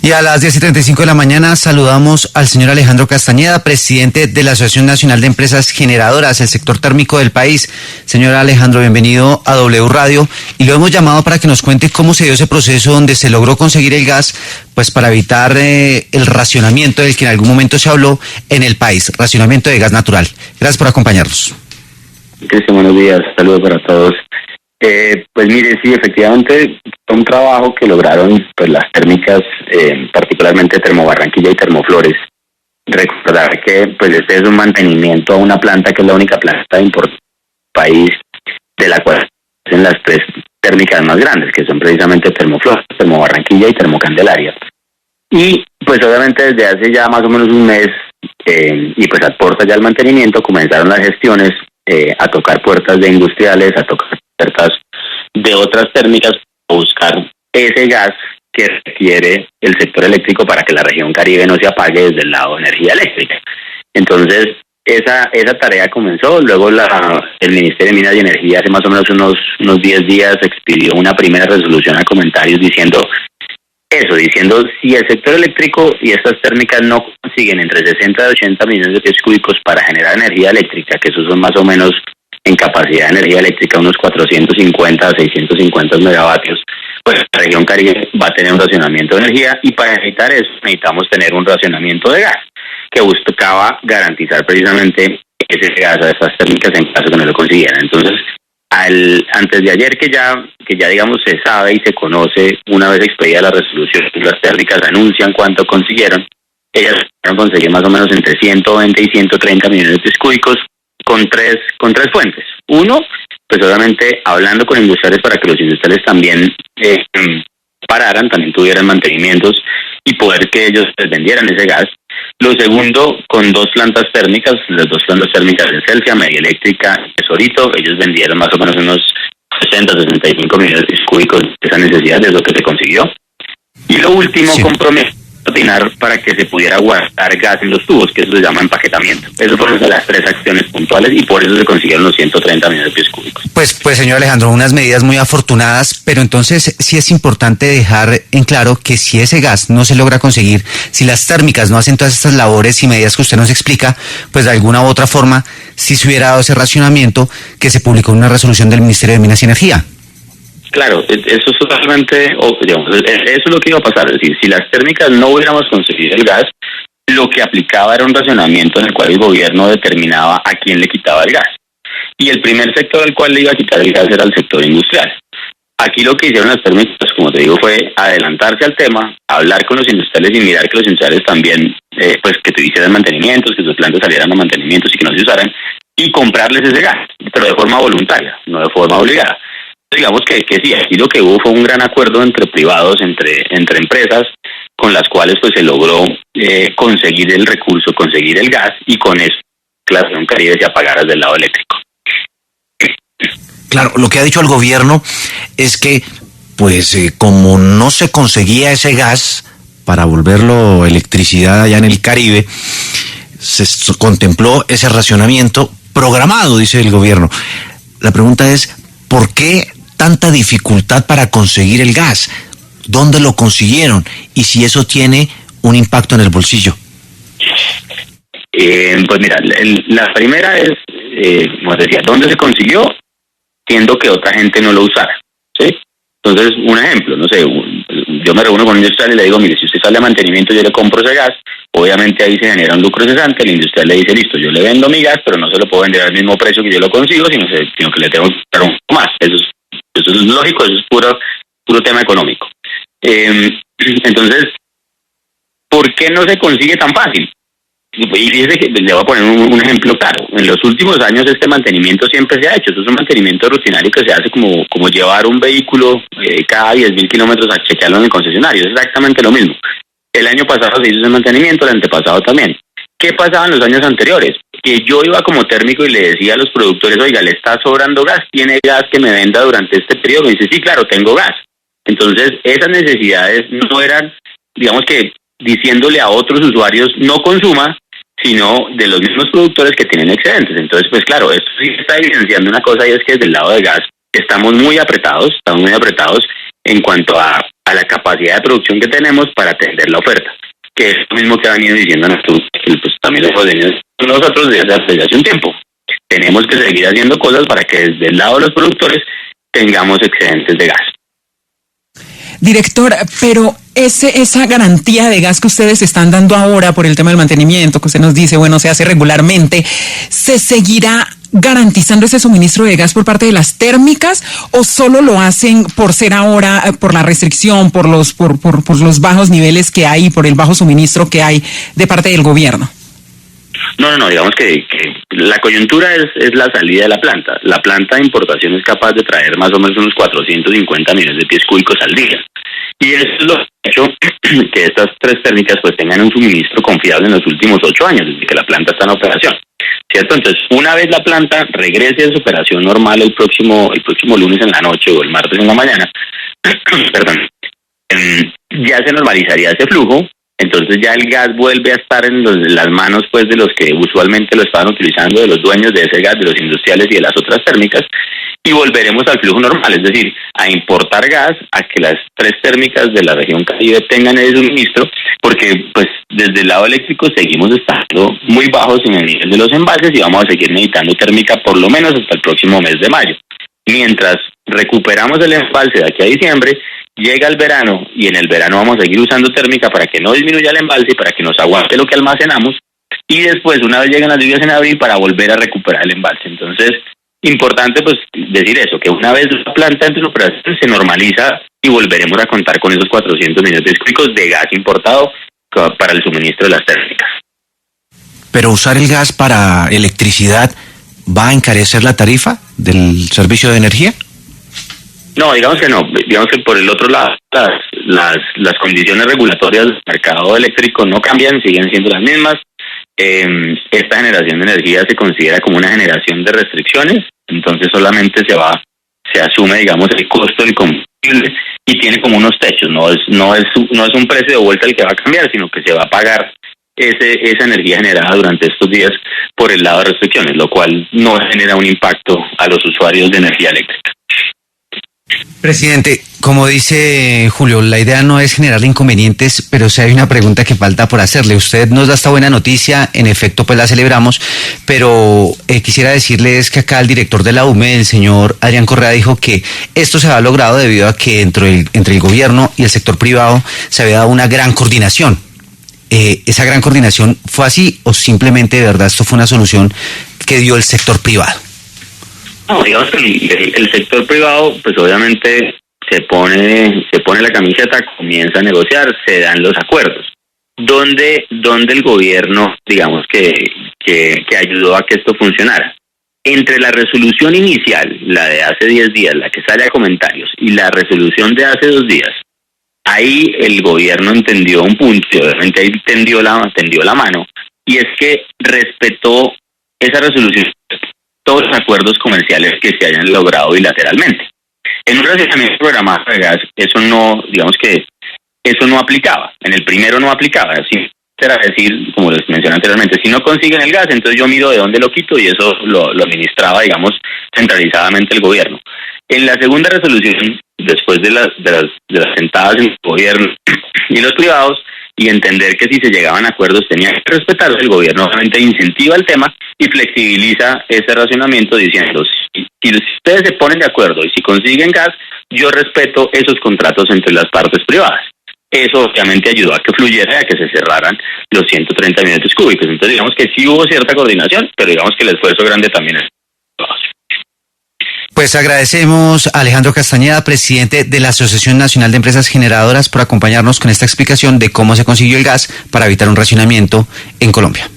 Y a las 10:35 de la mañana saludamos al señor Alejandro Castañeda, presidente de la Asociación Nacional de Empresas Generadoras, el sector térmico del país. Señor Alejandro, bienvenido a W Radio, y lo hemos llamado para que nos cuente cómo se dio ese proceso donde se logró conseguir el gas, pues para evitar el racionamiento del que en algún momento se habló en el país, racionamiento de gas natural. Gracias por acompañarnos. Cristian, buenos días, saludos para todos. Pues mire, sí, efectivamente fue un trabajo que lograron pues las térmicas, particularmente Termobarranquilla y Termoflores. Recordar que pues este es un mantenimiento a una planta que es la única planta importante del país, de la cual hacen las tres térmicas más grandes, que son precisamente Termoflores, Termobarranquilla y Termocandelaria. Y pues obviamente desde hace ya más o menos un mes, y pues aporta ya el mantenimiento, comenzaron las gestiones a tocar puertas de industriales, a tocar puertas de otras térmicas, a buscar ese gas que requiere el sector eléctrico para que la región Caribe no se apague desde el lado de energía eléctrica. Entonces, esa tarea comenzó. Luego el Ministerio de Minas y Energía hace más o menos unos 10 días expidió una primera resolución a comentarios diciendo si el sector eléctrico y estas térmicas no consiguen entre 60 y 80 millones de pies cúbicos para generar energía eléctrica, que esos son más o menos en capacidad de energía eléctrica unos 450 a 650 megavatios, pues la región Caribe va a tener un racionamiento de energía, y para evitar eso necesitamos tener un racionamiento de gas que buscaba garantizar precisamente ese gas a estas térmicas en caso que no lo consiguieran. Entonces, antes de ayer que ya digamos se sabe y se conoce, una vez expedida la resolución, las térmicas anuncian cuánto consiguieron. Ellas pudieron conseguir más o menos entre 120 y 130 millones de pies cúbicos con tres fuentes. Uno, pues obviamente hablando con industriales para que los industriales también pararan, también tuvieran mantenimientos y poder que ellos les vendieran ese gas. Lo segundo, con dos plantas térmicas, las dos plantas térmicas de Celsia, Media Eléctrica y Tesorito, ellos vendieron más o menos unos 60, 65 millones de pies cúbicos de esa necesidad, de lo que se consiguió. Y lo último, sí, compromiso para que se pudiera guardar gas en los tubos, que eso se llama empaquetamiento. Eso fueron las tres acciones puntuales y por eso se consiguieron los 130 millones de pies cúbicos. Pues señor Alejandro, unas medidas muy afortunadas, pero entonces sí es importante dejar en claro que si ese gas no se logra conseguir, si las térmicas no hacen todas estas labores y medidas que usted nos explica, pues de alguna u otra forma sí se hubiera dado ese racionamiento que se publicó en una resolución del Ministerio de Minas y Energía. Claro, eso es totalmente, digamos, eso es lo que iba a pasar. Es decir, si las térmicas no hubiéramos conseguido el gas, lo que aplicaba era un racionamiento en el cual el gobierno determinaba a quién le quitaba el gas. Y el primer sector al cual le iba a quitar el gas era el sector industrial. Aquí lo que hicieron las térmicas, como te digo, fue adelantarse al tema, hablar con los industriales y mirar que los industriales también, pues que hicieran mantenimientos, que sus plantas salieran a mantenimientos y que no se usaran, y comprarles ese gas, pero de forma voluntaria, no de forma obligada. Digamos que sí, aquí lo que hubo fue un gran acuerdo entre privados, entre empresas, con las cuales pues se logró conseguir el recurso, conseguir el gas, y con eso la región Caribe se apagara del lado eléctrico. Claro, lo que ha dicho el gobierno es que, pues, como no se conseguía ese gas para volverlo electricidad allá en el Caribe, se contempló ese racionamiento programado, dice el gobierno. La pregunta es, ¿por qué tanta dificultad para conseguir el gas? ¿Dónde lo consiguieron? Y si eso tiene un impacto en el bolsillo. Pues mira, la primera es, como decía, ¿dónde se consiguió? Siendo que otra gente no lo usara, ¿sí? Entonces, un ejemplo, no sé, yo me reúno con un industrial y le digo, mire, si usted sale a mantenimiento, yo le compro ese gas. Obviamente ahí se genera un lucro cesante. El industrial le dice, listo, yo le vendo mi gas, pero no se lo puedo vender al mismo precio que yo lo consigo, sino que le tengo que dar un poco más. Eso es lógico, eso es puro tema económico. Entonces, ¿por qué no se consigue tan fácil? Y fíjese que le voy a poner un ejemplo claro. En los últimos años este mantenimiento siempre se ha hecho. Esto es un mantenimiento rutinario que se hace como llevar un vehículo cada 10.000 kilómetros a chequearlo en el concesionario. Es exactamente lo mismo. El año pasado se hizo ese mantenimiento, el antepasado también. ¿Qué pasaba en los años anteriores? Que yo iba como térmico y le decía a los productores, oiga, le está sobrando gas, ¿tiene gas que me venda durante este periodo? Me dice, sí, claro, tengo gas. Entonces, esas necesidades no eran, digamos que, diciéndole a otros usuarios no consuma, sino de los mismos productores que tienen excedentes. Entonces, pues claro, esto sí está evidenciando una cosa, y es que desde el lado de gas estamos muy apretados, en cuanto a la capacidad de producción que tenemos para atender la oferta, que es lo mismo que ha venido diciendo pues también lo hemos venido nosotros desde hace un tiempo. Tenemos que seguir haciendo cosas para que desde el lado de los productores tengamos excedentes de gas. Director, pero esa garantía de gas que ustedes están dando ahora por el tema del mantenimiento, que usted nos dice, bueno, se hace regularmente, ¿se seguirá garantizando ese suministro de gas por parte de las térmicas o solo lo hacen por ser ahora, por la restricción, por los bajos niveles que hay, por el bajo suministro que hay de parte del gobierno? No, digamos que la coyuntura es la salida de la planta. La planta de importación es capaz de traer más o menos unos 450 millones de pies cúbicos al día. Y eso es lo que ha hecho que estas 3 térmicas pues tengan un suministro confiable en los últimos 8 años, desde que la planta está en operación. ¿Cierto? Entonces, una vez la planta regrese a su operación normal el próximo lunes en la noche o el martes en la mañana, perdón, ya se normalizaría ese flujo. Entonces ya el gas vuelve a estar en las manos pues de los que usualmente lo estaban utilizando, de los dueños de ese gas, de los industriales y de las otras térmicas, y volveremos al flujo normal, es decir, a importar gas, a que las 3 térmicas de la región Caribe tengan ese suministro, porque pues desde el lado eléctrico seguimos estando muy bajos en el nivel de los embalses y vamos a seguir necesitando térmica por lo menos hasta el próximo mes de mayo. Mientras recuperamos el embalse de aquí a diciembre, llega el verano y en el verano vamos a seguir usando térmica para que no disminuya el embalse y para que nos aguante lo que almacenamos, y después, una vez llegan las lluvias en abril, para volver a recuperar el embalse. Entonces, importante pues decir eso, que una vez la planta entre en operación se normaliza y volveremos a contar con esos 400 millones de cúbicos de gas importado para el suministro de las térmicas. Pero usar el gas para electricidad ¿va a encarecer la tarifa del servicio de energía? No, digamos que no. Digamos que por el otro lado, las condiciones regulatorias del mercado eléctrico no cambian, siguen siendo las mismas. Esta generación de energía se considera como una generación de restricciones, entonces solamente se asume, digamos, el costo del combustible y tiene como unos techos. No es un precio de vuelta el que va a cambiar, sino que se va a pagar esa energía generada durante estos días por el lado de restricciones, lo cual no genera un impacto a los usuarios de energía eléctrica. Presidente, como dice Julio, la idea no es generarle inconvenientes, pero sí hay una pregunta que falta por hacerle. Usted nos da esta buena noticia, en efecto pues la celebramos, pero quisiera decirles que acá el director de la UME, el señor Adrián Correa, dijo que esto se había logrado debido a que entre el gobierno y el sector privado se había dado una gran coordinación. ¿Esa gran coordinación fue así o simplemente de verdad esto fue una solución que dio el sector privado? No, digamos que el sector privado, pues obviamente se pone la camiseta, comienza a negociar, se dan los acuerdos. Donde el gobierno, digamos que ayudó a que esto funcionara. Entre la resolución inicial, la de hace 10 días, la que sale a comentarios, y la resolución de hace 2 días, ahí el gobierno entendió un punto, y obviamente ahí tendió la mano, y es que respetó esa resolución, todos los acuerdos comerciales que se hayan logrado bilateralmente. En un racionamiento programado de gas, eso no aplicaba. En el primero no aplicaba. Así era decir, como les mencioné anteriormente, si no consiguen el gas, entonces yo miro de dónde lo quito y eso lo administraba, digamos, centralizadamente el gobierno. En la segunda resolución, después de las sentadas en el gobierno y los privados, y entender que si se llegaban a acuerdos tenía que respetarse, el gobierno obviamente incentiva el tema y flexibiliza ese racionamiento diciendo, si ustedes se ponen de acuerdo y si consiguen gas, yo respeto esos contratos entre las partes privadas. Eso obviamente ayudó a que fluyera, a que se cerraran los 130 millones cúbicos. Entonces digamos que sí hubo cierta coordinación, pero digamos que el esfuerzo grande también es. Pues agradecemos a Alejandro Castañeda, presidente de la Asociación Nacional de Empresas Generadoras, por acompañarnos con esta explicación de cómo se consiguió el gas para evitar un racionamiento en Colombia.